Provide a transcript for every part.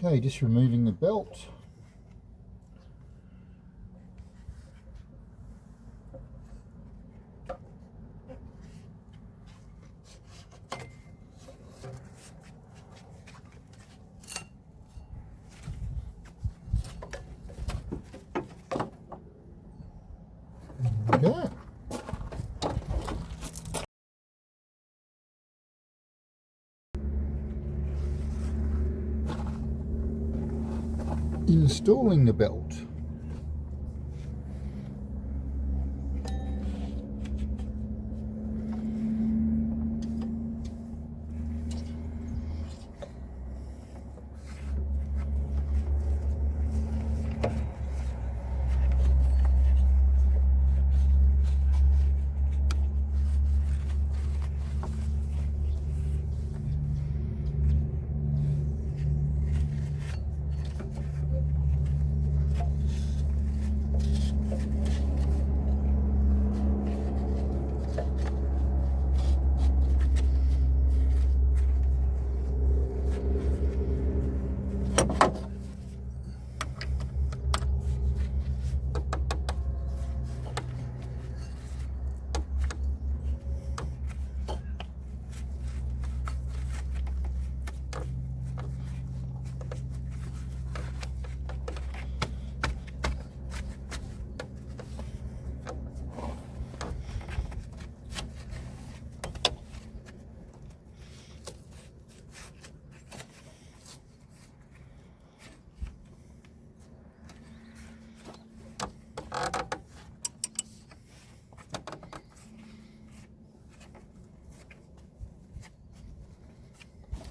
Okay, just removing the belt. There we go. Installing the belt.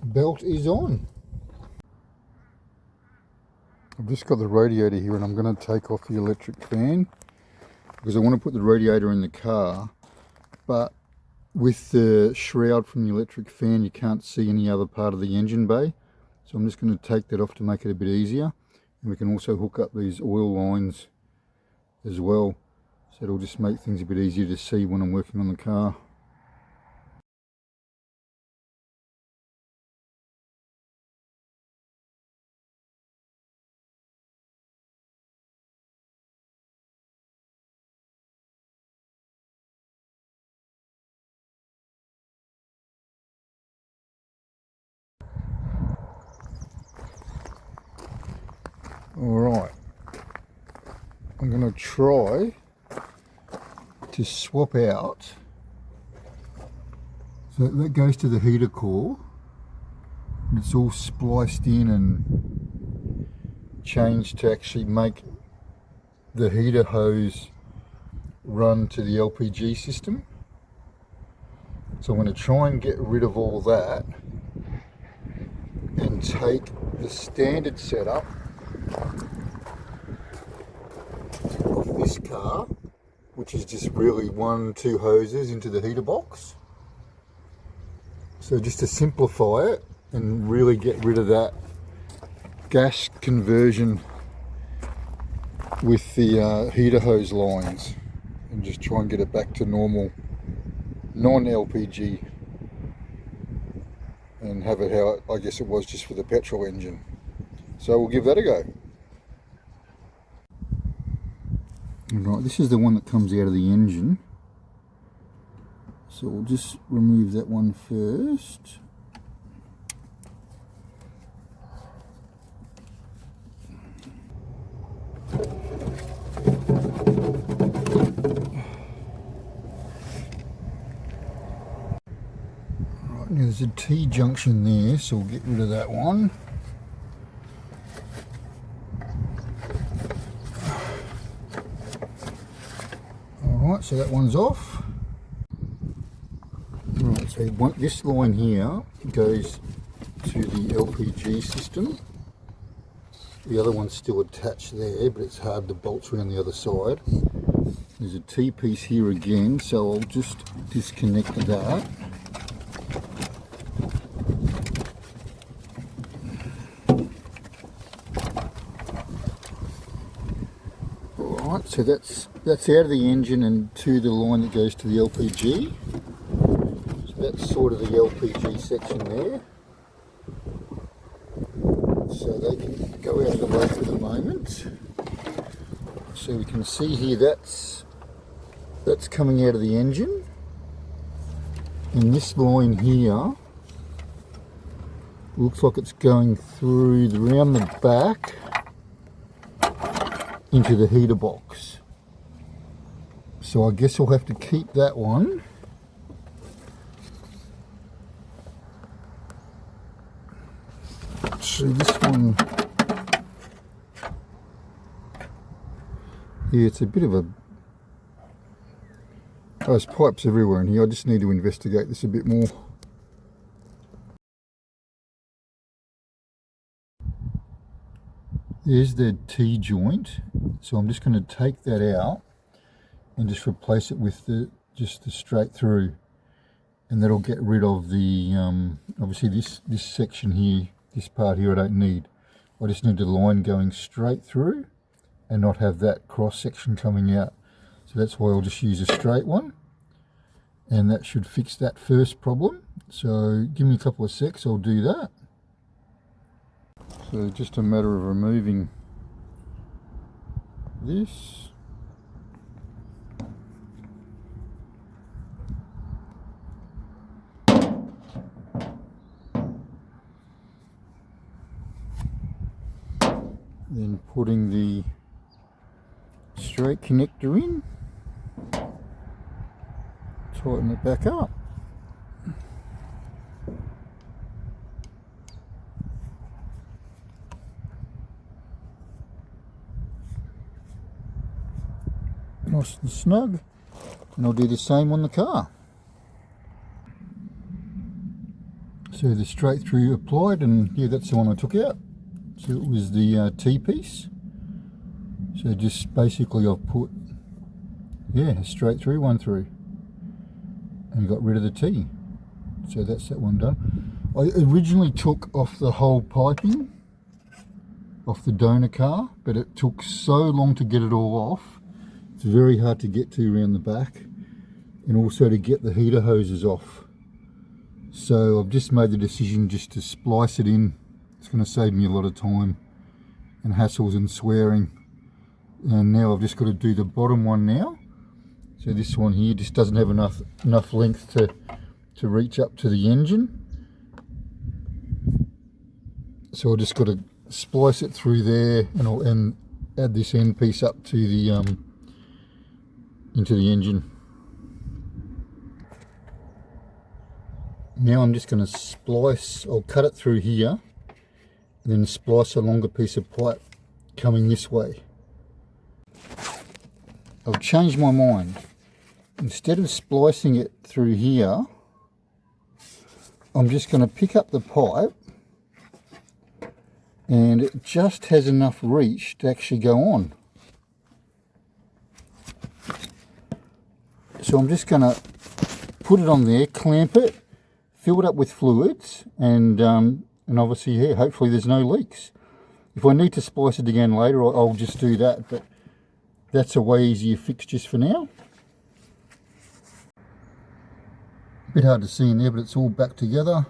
Belt is on. I've just got the radiator here and I'm going to take off the electric fan because I want to put the radiator in the car, but with the shroud from the electric fan you can't see any other part of the engine bay, so I'm just going to take that off to make it a bit easier. And we can also hook up these oil lines as well, so it'll just make things a bit easier to see when I'm working on the car. Alright, I'm going to try to swap out, so that goes to the heater core, and it's all spliced in and changed to actually make the heater hose run to the LPG system. So I'm going to try and get rid of all that and take the standard setup of this car, which is just really 1-2 hoses into the heater box. So just to simplify it and really get rid of that gas conversion with the heater hose lines, and just try and get it back to normal non-LPG and have it how I guess it was just for the petrol engine. So we'll give that a go. Right, this is the one that comes out of the engine, so we'll just remove that one first. Right, now there's a T-junction there, so we'll get rid of that one. Alright, so that one's off. Right, so this line here goes to the LPG system. The other one's still attached there, but it's hard to bolt around the other side. There's a T-piece here again, so I'll just disconnect that. Alright, so that's out of the engine and to the line that goes to the LPG. So that's sort of the LPG section there. So so they can go out of the way for the moment. So we can see here that's coming out of the engine, and this line here looks like it's going through around the back into the heater box. So I guess I'll have to keep that one. So this one, yeah, it's a bit of a, there's pipes everywhere in here. I just need to investigate this a bit more. There's the T-joint, so I'm just going to take that out and just replace it with just the straight through, and that'll get rid of the obviously this section here, this part here I don't need. I just need the line going straight through and not have that cross section coming out. So that's why I'll just use a straight one, and that should fix that first problem. So give me a couple of secs, I'll do that. So just a matter of removing this. Then putting the straight connector in, tighten it back up. Nice and snug, and I'll do the same on the car. So the straight through applied, and yeah, that's the one I took out. So it was the T-piece. So just basically I've put, yeah, straight through, one through, and got rid of the T. So that's that one done. I originally took off the whole piping off the donor car, but it took so long to get it all off. It's very hard to get to around the back, and also to get the heater hoses off. So I've just made the decision just to splice it in. It's going to save me a lot of time and hassles and swearing. And now I've just got to do the bottom one now. So this one here just doesn't have enough length to reach up to the engine. So I've just got to splice it through there, and add this end piece up to the into the engine. Now I'm just going to splice, I'll cut it through here, and then splice a longer piece of pipe coming this way. I've changed my mind. Instead of splicing it through here, I'm just going to pick up the pipe, and it just has enough reach to actually go on. So I'm just going to put it on there, clamp it, fill it up with fluids, and obviously, yeah, hopefully there's no leaks. If I need to splice it again later, I'll just do that, but that's a way easier fix just for now. A bit hard to see in there, but it's all back together.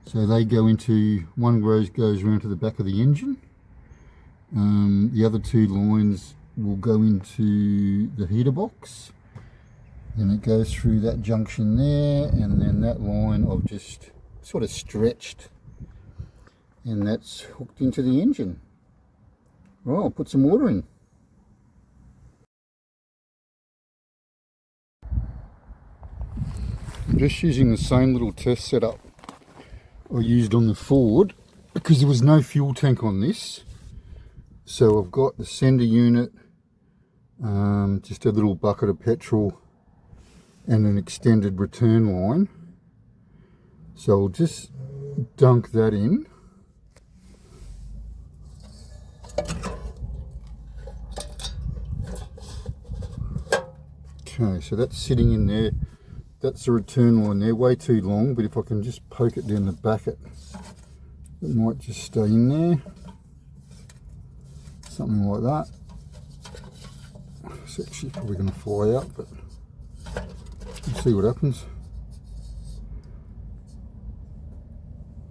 So they go into, one goes around to the back of the engine. The other two lines will go into the heater box. Then it goes through that junction there, and then that line I've just sort of stretched, and that's hooked into the engine. Right, I'll put some water in. I'm just using the same little test setup I used on the Ford, because there was no fuel tank on this. So I've got the sender unit, just a little bucket of petrol, and an extended return line. So I'll just dunk that in. Okay, so that's sitting in there. That's the return line there, way too long, but if I can just poke it down the back, it might just stay in there. Something like that. It's actually probably going to fly out, but we'll see what happens.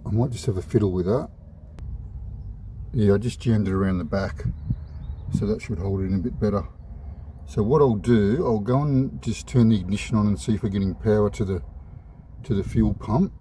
I might just have a fiddle with that. Yeah, I just jammed it around the back, so that should hold it in a bit better. So what I'll do, I'll go and just turn the ignition on and see if we're getting power to the fuel pump.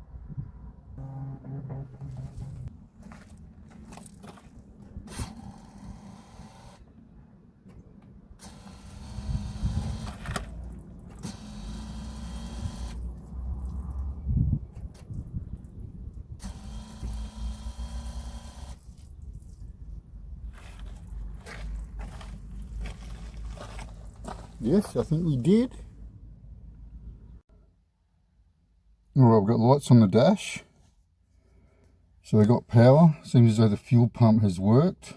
Yes, I think we did. Alright, I've got lights on the dash. So I got power. Seems as though the fuel pump has worked.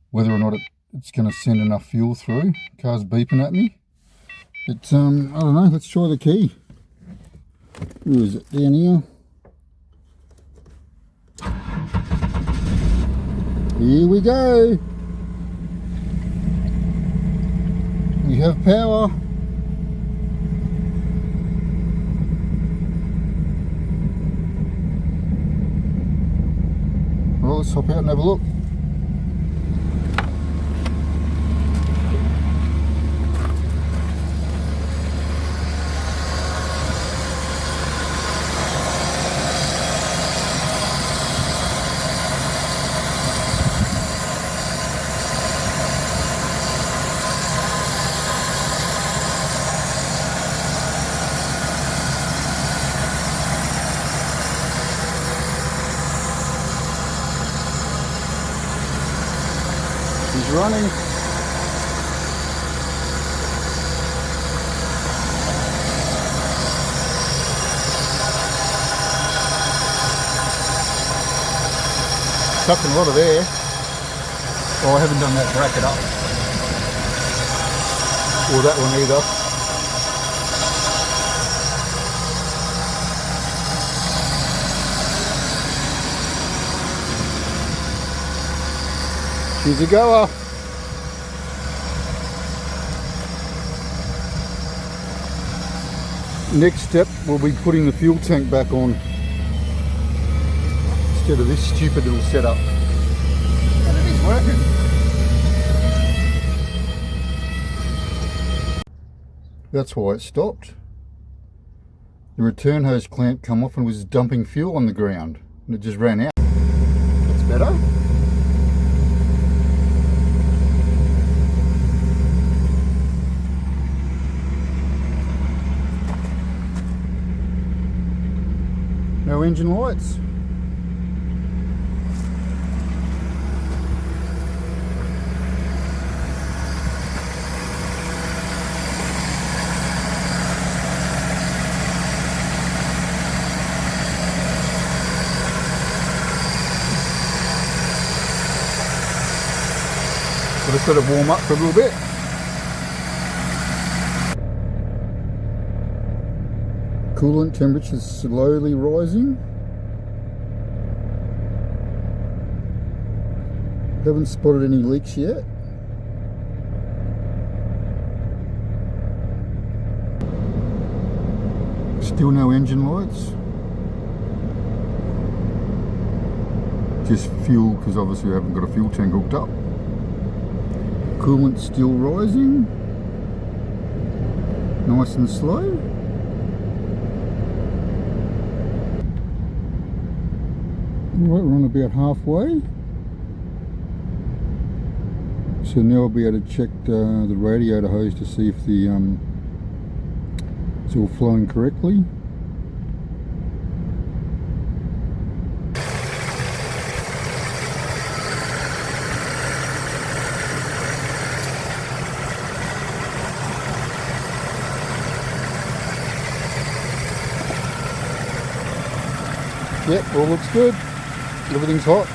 Whether or not it's going to send enough fuel through. Car's beeping at me. But I don't know, let's try the key. Where is it? Down here. Here we go. We have power. Well, let's hop out and have a look. He's running. Sucking a lot of air. Oh, I haven't done that bracket up. Or that one either. She's a goer. Next step, we'll be putting the fuel tank back on instead of this stupid little setup. And it is working. That's why it stopped. The return hose clamp come off and was dumping fuel on the ground, and it just ran out. That's better. No engine lights. So let's let it warm up for a little bit. Coolant temperature is slowly rising. Haven't spotted any leaks yet. Still no engine lights. Just fuel, because obviously we haven't got a fuel tank hooked up. Coolant still rising. Nice and slow. Right, we're on about halfway. So now I'll be able to check the radiator hose to see if the it's all flowing correctly. Yep, all looks good. Everything's hot.